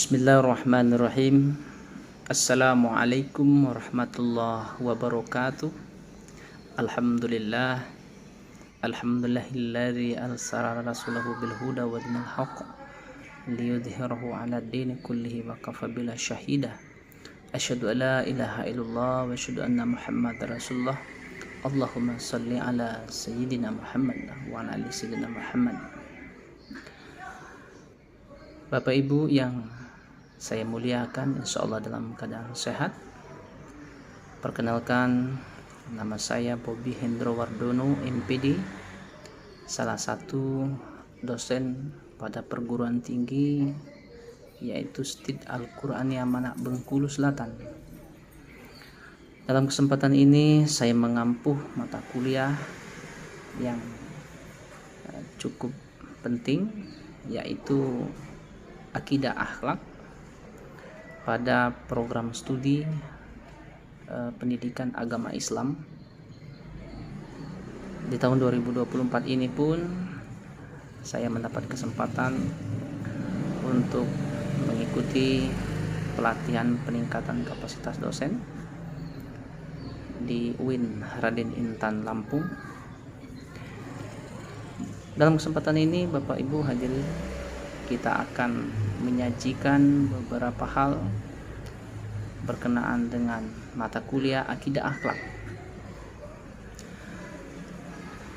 Bismillahirrahmanirrahim. Assalamualaikum warahmatullahi wabarakatuh. Alhamdulillah. Alhamdulillahilladzi arsala rasulahu bil huda wa dinil haqq liyudhhirahu 'ala ad-dini kullihi wa kafa billahi shahida. Asyhadu an la ilaha illallah wa asyhadu anna Muhammadar Rasulullah. Allahumma shalli ala sayyidina Muhammad wa ala ali sayyidina Muhammad. Bapak Ibu yang saya muliakan, insya Allah dalam keadaan sehat. Perkenalkan, nama saya Bobi Hendro Wardono, MPD, salah satu dosen pada perguruan tinggi yaitu STID Al-Qur'aniyah Manak Bengkulu Selatan. Dalam kesempatan ini saya mengampuh mata kuliah yang cukup penting, yaitu Akidah Akhlak pada program studi pendidikan agama Islam. Di tahun 2024 ini pun saya mendapat kesempatan untuk mengikuti pelatihan peningkatan kapasitas dosen di UIN Raden Intan Lampung. Dalam kesempatan ini Bapak Ibu hadirin, kita akan menyajikan beberapa hal berkenaan dengan mata kuliah Akidah Akhlak.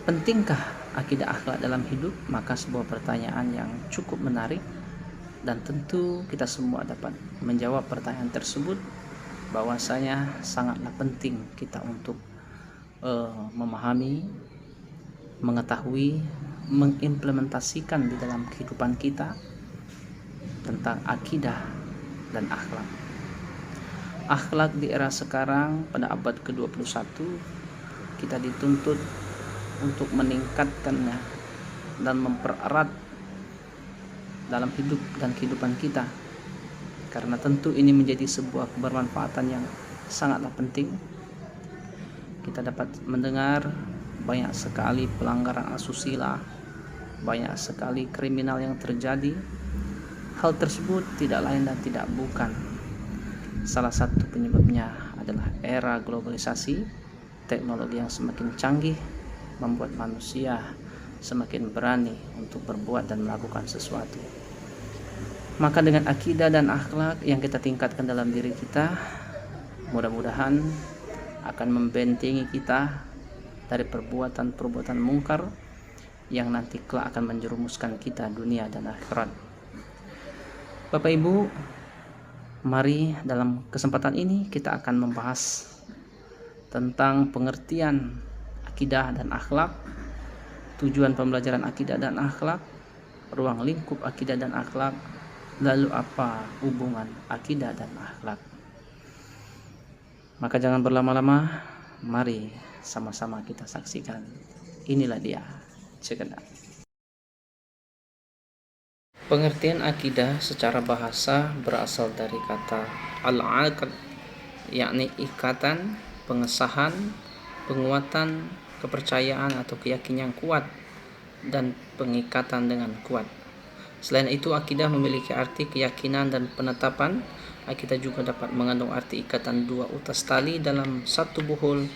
Pentingkah akidah akhlak dalam hidup? Maka sebuah pertanyaan yang cukup menarik, dan tentu kita semua dapat menjawab pertanyaan tersebut, bahwasanya sangatlah penting kita untuk memahami, mengetahui, mengimplementasikan di dalam kehidupan kita tentang akidah dan akhlak. Akhlak di era sekarang pada abad ke-21 kita dituntut untuk meningkatkannya dan mempererat dalam hidup dan kehidupan kita, karena tentu ini menjadi sebuah kebermanfaatan yang sangatlah penting. Kita dapat mendengar banyak sekali pelanggaran asusila, banyak sekali kriminal yang terjadi. Hal tersebut tidak lain dan tidak bukan, salah satu penyebabnya adalah era globalisasi. Teknologi yang semakin canggih membuat manusia semakin berani untuk berbuat dan melakukan sesuatu. Maka dengan akidah dan akhlak yang kita tingkatkan dalam diri kita, mudah-mudahan akan membentengi kita dari perbuatan-perbuatan mungkar yang nanti kelak akan menjerumuskan kita dunia dan akhirat. Bapak Ibu, mari dalam kesempatan ini kita akan membahas tentang pengertian akidah dan akhlak, tujuan pembelajaran akidah dan akhlak, ruang lingkup akidah dan akhlak, lalu apa hubungan akidah dan akhlak. Maka jangan berlama-lama, mari sama-sama kita saksikan. Inilah dia, sekedar. Pengertian akidah secara bahasa berasal dari kata al-aqd, yakni ikatan, pengesahan, penguatan, kepercayaan atau keyakinan yang kuat, dan pengikatan dengan kuat. Selain itu, akidah memiliki arti keyakinan dan penetapan. Akidah juga dapat mengandung arti ikatan dua utas tali dalam satu buhul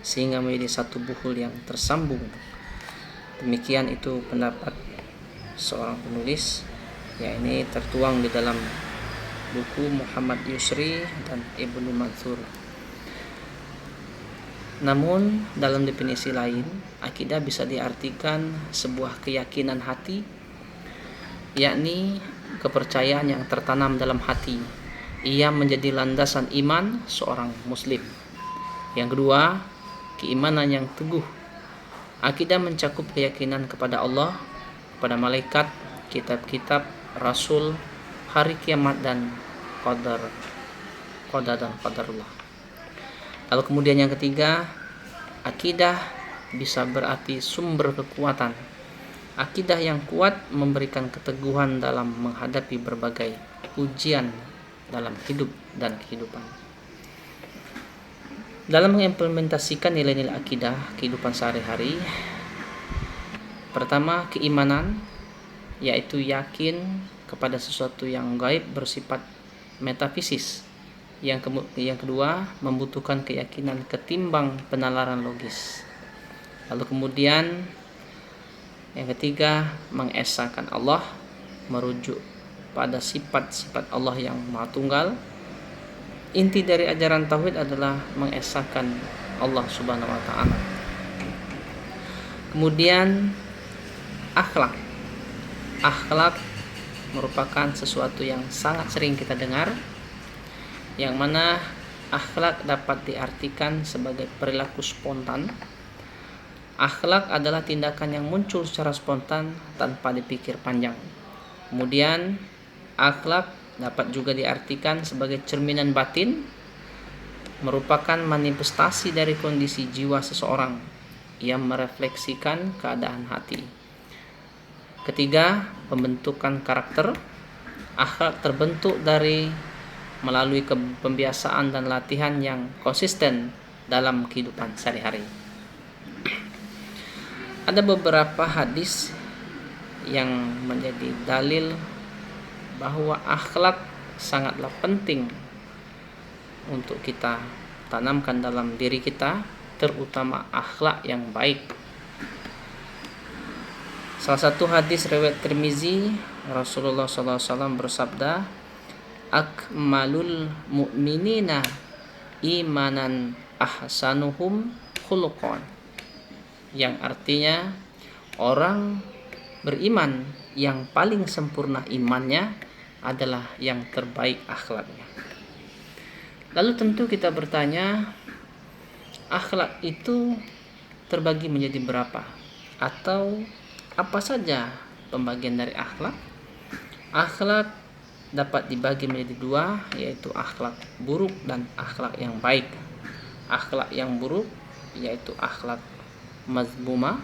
sehingga menjadi satu buhul yang tersambung. Demikian itu pendapat seorang penulis, ya, ini tertuang di dalam buku Muhammad Yusri dan Ibnu Mansur. Namun dalam definisi lain, akidah bisa diartikan sebuah keyakinan hati, yakni kepercayaan yang tertanam dalam hati. Ia menjadi landasan iman seorang muslim. Yang kedua, keimanan yang teguh. Akidah mencakup keyakinan kepada Allah, kepada malaikat, kitab-kitab, rasul, hari kiamat, dan qadar dan qadarullah. Lalu kemudian yang ketiga, akidah bisa berarti sumber kekuatan. Akidah yang kuat memberikan keteguhan dalam menghadapi berbagai ujian dalam hidup dan kehidupan. Dalam mengimplementasikan nilai-nilai akidah kehidupan sehari-hari, pertama, keimanan, yaitu yakin kepada sesuatu yang gaib bersifat metafisis. Yang kedua, membutuhkan keyakinan ketimbang penalaran logis. Lalu kemudian yang ketiga, mengesahkan Allah, merujuk pada sifat-sifat Allah yang Maha Tunggal. Inti dari ajaran tauhid adalah mengesahkan Allah Subhanahu wa taala. Kemudian akhlak. Akhlak merupakan sesuatu yang sangat sering kita dengar, yang mana akhlak dapat diartikan sebagai perilaku spontan. Akhlak adalah tindakan yang muncul secara spontan tanpa dipikir panjang. Kemudian akhlak dapat juga diartikan sebagai cerminan batin, merupakan manifestasi dari kondisi jiwa seseorang yang merefleksikan keadaan hati. Ketiga, pembentukan karakter. Akhlak terbentuk melalui pembiasaan dan latihan yang konsisten dalam kehidupan sehari-hari. Ada beberapa hadis yang menjadi dalil bahwa akhlak sangatlah penting untuk kita tanamkan dalam diri kita, terutama akhlak yang baik. Salah satu hadis riwayat Tirmizi, Rasulullah SAW bersabda, akmalul mu'minina imanan ahsanuhum khuluqan, yang artinya orang beriman yang paling sempurna imannya adalah yang terbaik akhlaknya. Lalu tentu kita bertanya, akhlak itu terbagi menjadi berapa? Atau apa saja pembagian dari akhlak? Akhlak dapat dibagi menjadi dua, yaitu akhlak buruk dan akhlak yang baik. Akhlak yang buruk yaitu akhlak mazmumah,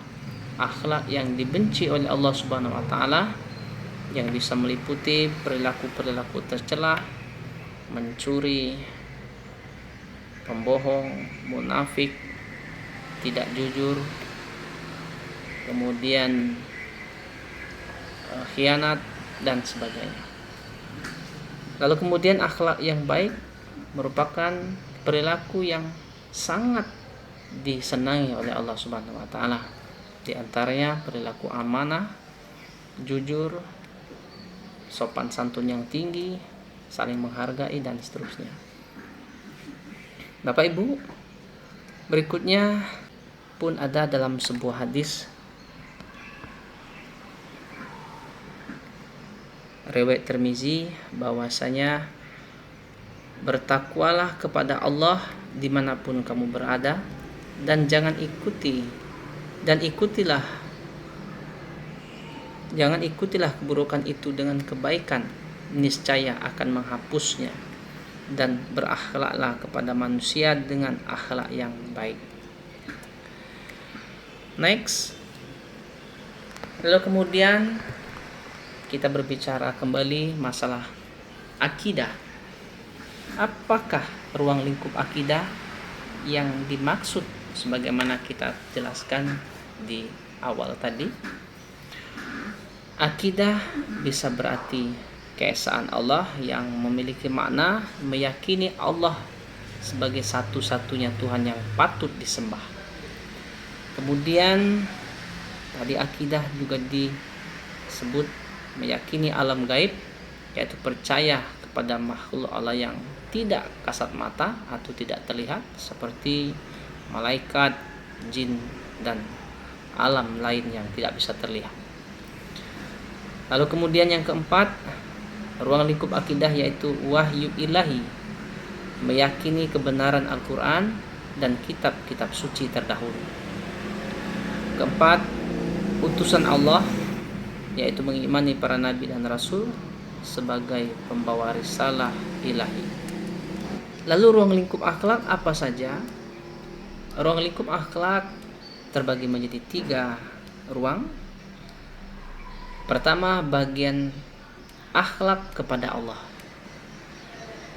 akhlak yang dibenci oleh Allah Subhanahu wa taala, yang bisa meliputi perilaku-perilaku tercela, mencuri, pembohong, munafik, tidak jujur, kemudian khianat dan sebagainya. Lalu kemudian akhlak yang baik merupakan perilaku yang sangat disenangi oleh Allah Subhanahu wa taala. Di antaranya perilaku amanah, jujur, sopan santun yang tinggi, saling menghargai dan seterusnya. Bapak Ibu, berikutnya pun ada dalam sebuah hadis riwayat Tirmizi bahwasanya bertakwalah kepada Allah dimanapun kamu berada, dan jangan ikutilah keburukan itu dengan kebaikan, niscaya akan menghapusnya, dan berakhlaklah kepada manusia dengan akhlak yang baik. Next, lalu kemudian kita berbicara kembali masalah akidah. Apakah ruang lingkup akidah yang dimaksud sebagaimana kita jelaskan di awal tadi? Akidah bisa berarti keesaan Allah yang memiliki makna meyakini Allah sebagai satu-satunya Tuhan yang patut disembah. Kemudian tadi akidah juga disebut meyakini alam gaib, yaitu percaya kepada makhluk Allah yang tidak kasat mata atau tidak terlihat, seperti malaikat, jin, dan alam lain yang tidak bisa terlihat. Lalu kemudian yang keempat, ruang lingkup akidah yaitu wahyu ilahi, meyakini kebenaran Al-Quran dan kitab-kitab suci terdahulu. Keempat, utusan Allah, yaitu mengimani para nabi dan rasul sebagai pembawa risalah ilahi. Lalu ruang lingkup akhlak apa saja? Ruang lingkup akhlak terbagi menjadi 3 ruang. Pertama, bagian akhlak kepada Allah,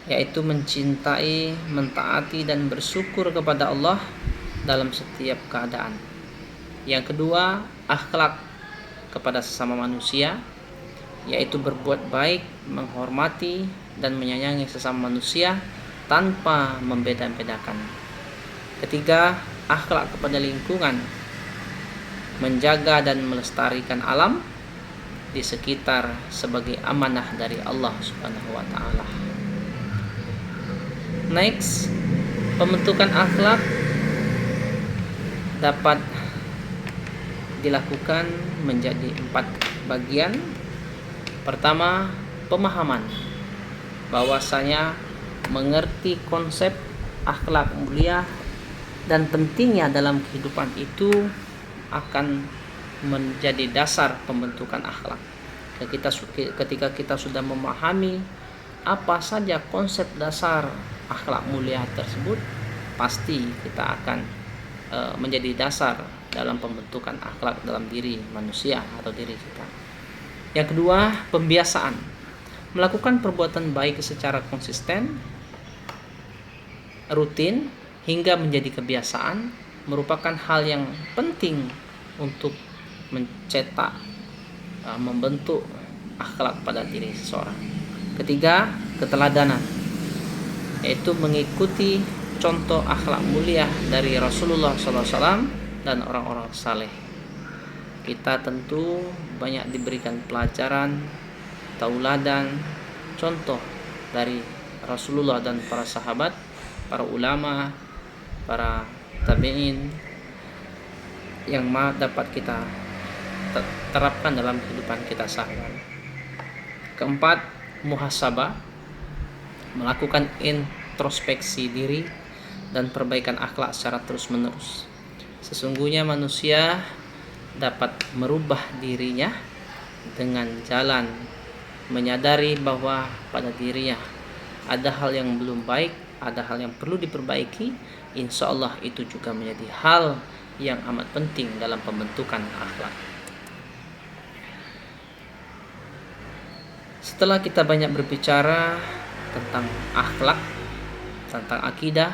yaitu mencintai, mentaati, dan bersyukur kepada Allah dalam setiap keadaan. Yang kedua, akhlak kepada sesama manusia, yaitu berbuat baik, menghormati dan menyayangi sesama manusia tanpa membeda-bedakan. Ketiga, akhlak kepada lingkungan, menjaga dan melestarikan alam di sekitar sebagai amanah dari Allah Subhanahu wa taala. Next, pembentukan akhlak dapat dilakukan menjadi 4 bagian. Pertama, pemahaman bahwasanya mengerti konsep akhlak mulia dan pentingnya dalam kehidupan itu akan menjadi dasar pembentukan akhlak. Ketika kita sudah memahami apa saja konsep dasar akhlak mulia tersebut, pasti kita akan menjadi dasar dalam pembentukan akhlak dalam diri manusia atau diri kita. Yang kedua, pembiasaan. Melakukan perbuatan baik secara konsisten, rutin, hingga menjadi kebiasaan merupakan hal yang penting untuk mencetak, membentuk akhlak pada diri seseorang. Ketiga, keteladanan, yaitu mengikuti contoh akhlak mulia dari Rasulullah SAW dan orang-orang saleh. Kita tentu banyak diberikan pelajaran, tauladan, contoh dari Rasulullah dan para sahabat, para ulama, para tabi'in yang dapat kita terapkan dalam kehidupan kita sehari-hari. Keempat, muhasabah, melakukan introspeksi diri dan perbaikan akhlak secara terus-menerus. Sesungguhnya manusia dapat merubah dirinya dengan jalan menyadari bahwa pada dirinya ada hal yang belum baik, ada hal yang perlu diperbaiki. Insya Allah itu juga menjadi hal yang amat penting dalam pembentukan akhlak. Setelah kita banyak berbicara tentang akhlak, tentang akidah,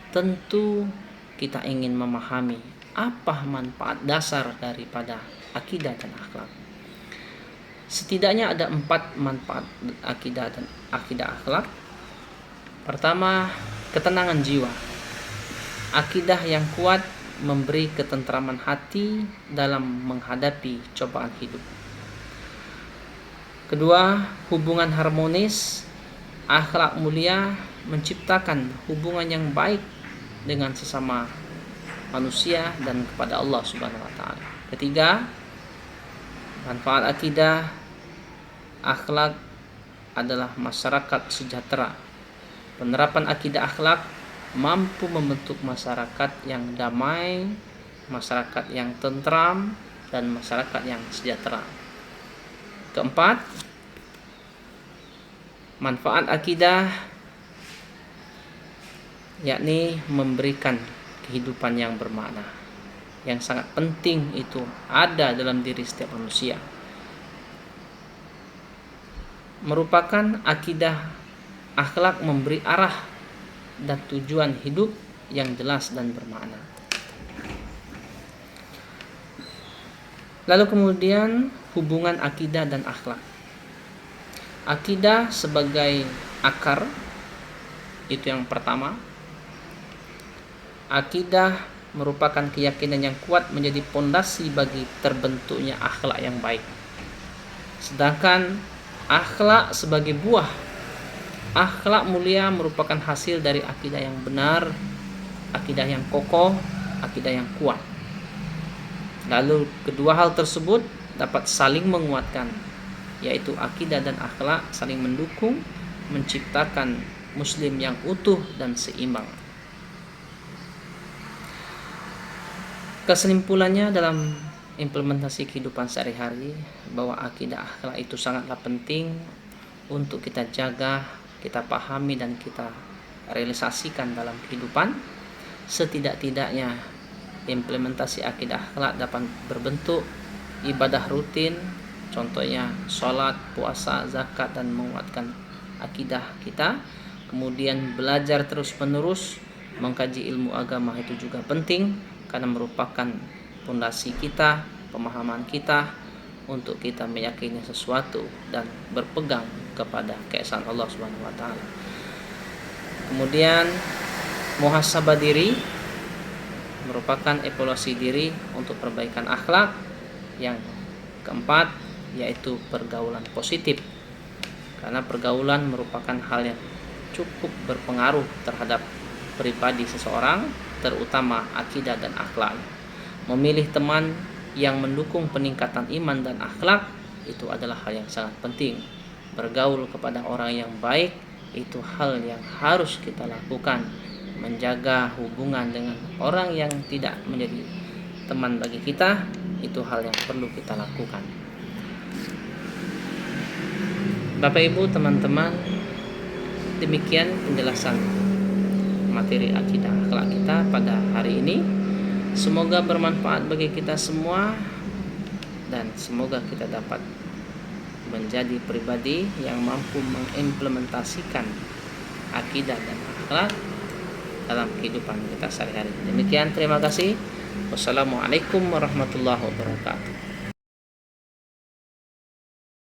tentu kita ingin memahami apa manfaat dasar daripada akidah dan akhlak. Setidaknya ada 4 manfaat akidah dan akhlak. Pertama, ketenangan jiwa. Akidah yang kuat memberi ketentraman hati dalam menghadapi cobaan hidup. Kedua, hubungan harmonis. Akhlak mulia menciptakan hubungan yang baik dengan sesama manusia dan kepada Allah Subhanahu wa taala. Ketiga, manfaat akidah akhlak adalah masyarakat sejahtera. Penerapan akidah akhlak mampu membentuk masyarakat yang damai, masyarakat yang tentram, dan masyarakat yang sejahtera. Keempat, manfaat akidah yakni memberikan kehidupan yang bermakna, yang sangat penting itu ada dalam diri setiap manusia. Merupakan akidah akhlak memberi arah dan tujuan hidup yang jelas dan bermakna. Lalu kemudian hubungan akidah dan akhlak. Akidah sebagai akar, itu yang pertama. Akidah merupakan keyakinan yang kuat menjadi pondasi bagi terbentuknya akhlak yang baik. Sedangkan akhlak sebagai buah, akhlak mulia merupakan hasil dari akidah yang benar, akidah yang kokoh, akidah yang kuat. Lalu kedua hal tersebut dapat saling menguatkan, yaitu akidah dan akhlak saling mendukung, menciptakan muslim yang utuh dan seimbang. Kesimpulannya dalam implementasi kehidupan sehari-hari bahwa akidah akhlak itu sangatlah penting untuk kita jaga, kita pahami dan kita realisasikan dalam kehidupan. Setidak-tidaknya implementasi akidah akhlak dapat berbentuk ibadah rutin, contohnya sholat, puasa, zakat, dan menguatkan akidah kita. Kemudian belajar terus-menerus, mengkaji ilmu agama itu juga penting karena merupakan pondasi kita, pemahaman kita untuk kita meyakini sesuatu dan berpegang kepada keesaan Allah Subhanahu wa taala. Kemudian muhasabah diri merupakan evaluasi diri untuk perbaikan akhlak. Yang keempat yaitu pergaulan positif, karena pergaulan merupakan hal yang cukup berpengaruh terhadap pribadi seseorang, terutama akidah dan akhlak. Memilih teman yang mendukung peningkatan iman dan akhlak itu adalah hal yang sangat penting. Bergaul kepada orang yang baik itu hal yang harus kita lakukan. Menjaga hubungan dengan orang yang tidak menjadi teman bagi kita itu hal yang perlu kita lakukan. Bapak Ibu, teman-teman, demikian penjelasan materi akidah akhlak kita pada hari ini. Semoga bermanfaat bagi kita semua dan semoga kita dapat menjadi pribadi yang mampu mengimplementasikan akidah dan akhlak dalam kehidupan kita sehari-hari. Demikian, terima kasih. Wassalamualaikum warahmatullahi wabarakatuh.